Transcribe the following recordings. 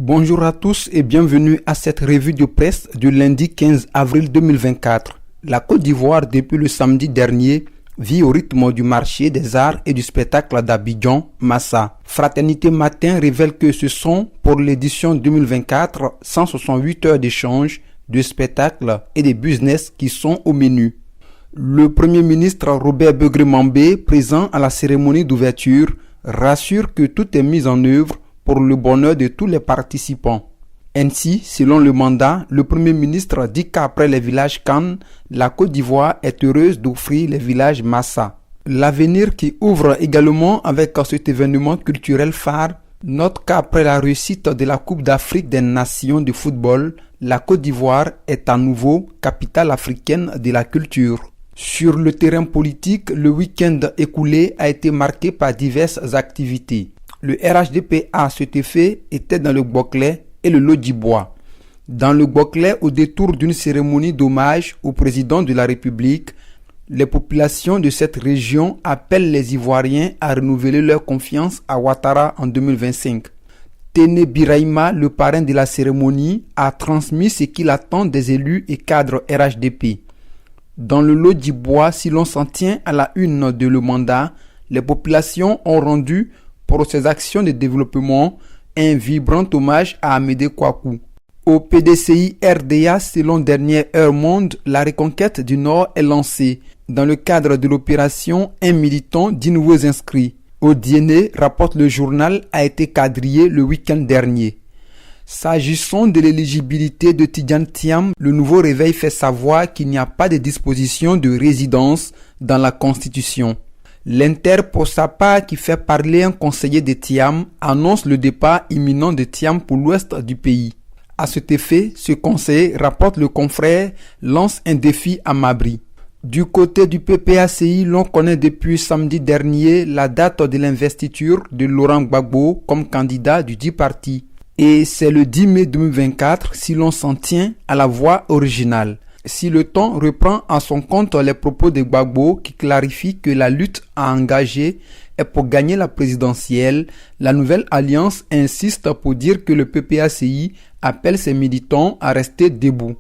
Bonjour à tous et bienvenue à cette revue de presse du lundi 15 avril 2024. La Côte d'Ivoire, depuis le samedi dernier, vit au rythme du marché des arts et du spectacle d'Abidjan, Massa. Fraternité Matin révèle que ce sont, pour l'édition 2024, 168 heures d'échange, de spectacles et de business qui sont au menu. Le Premier ministre Robert Begré-Mambé, présent à la cérémonie d'ouverture, rassure que tout est mis en œuvre pour le bonheur de tous les participants. Ainsi, selon le mandat, le Premier ministre dit qu'après les villages Cannes, la Côte d'Ivoire est heureuse d'offrir les villages Massa. L'avenir qui ouvre également avec cet événement culturel phare note qu'après la réussite de la Coupe d'Afrique des Nations de football, la Côte d'Ivoire est à nouveau capitale africaine de la culture. Sur le terrain politique, le week-end écoulé a été marqué par diverses activités. Le RHDP à cet effet était dans le Gbokle et le Lodjibois. Dans le Gbokle, au détour d'une cérémonie d'hommage au président de la République, les populations de cette région appellent les Ivoiriens à renouveler leur confiance à Ouattara en 2025. Téné Birahima, le parrain de la cérémonie, a transmis ce qu'il attend des élus et cadres RHDP. Dans le Lodjibois, si l'on s'en tient à la une de le mandat, les populations ont rendu pour ses actions de développement un vibrant hommage à Amédée Kouakou. Au PDCI RDA, selon Dernière Heure Monde, la reconquête du Nord est lancée. Dans le cadre de l'opération, un militant 10 nouveaux inscrits. Au Dienné, rapporte le journal, a été quadrillé le week-end dernier. S'agissant de l'éligibilité de Tidjane Thiam, le nouveau réveil fait savoir qu'il n'y a pas de disposition de résidence dans la Constitution. L'Inter, pour sa part, qui fait parler un conseiller de Thiam, annonce le départ imminent de Thiam pour l'ouest du pays. À cet effet, ce conseiller, rapporte le confrère, lance un défi à Mabri. Du côté du PPACI, l'on connaît depuis samedi dernier la date de l'investiture de Laurent Gbagbo comme candidat du dit parti. Et c'est le 10 mai 2024 si l'on s'en tient à la voix originale. Si le temps reprend à son compte les propos de Gbagbo qui clarifie que la lutte à engager est pour gagner la présidentielle, la nouvelle alliance insiste pour dire que le PPACI appelle ses militants à rester debout.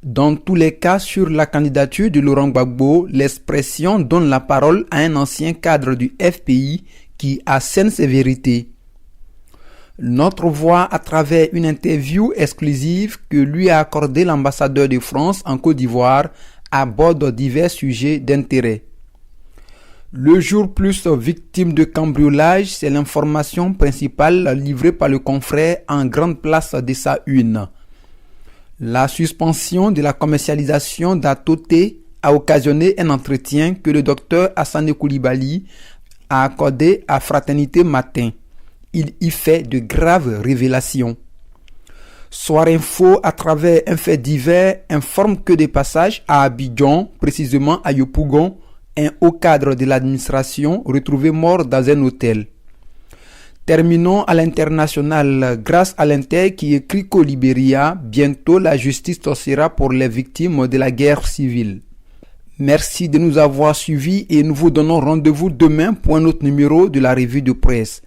Dans tous les cas, sur la candidature de Laurent Gbagbo, l'expression donne la parole à un ancien cadre du FPI qui assène ses vérités. Notre voix à travers une interview exclusive que lui a accordé l'ambassadeur de France en Côte d'Ivoire aborde divers sujets d'intérêt. Le jour plus victime de cambriolage, c'est l'information principale livrée par le confrère en grande place de sa une. La suspension de la commercialisation d'Atoté a occasionné un entretien que le docteur Hassané Koulibaly a accordé à Fraternité Matin. Il y fait de graves révélations. Soir Info, à travers un fait divers, informe que des passages à Abidjan, précisément à Yopougon, un haut cadre de l'administration retrouvé mort dans un hôtel. Terminons à l'international grâce à l'Inter qui écrit qu'au Libéria, bientôt la justice sera pour les victimes de la guerre civile. Merci de nous avoir suivis et nous vous donnons rendez-vous demain pour un autre numéro de la revue de presse.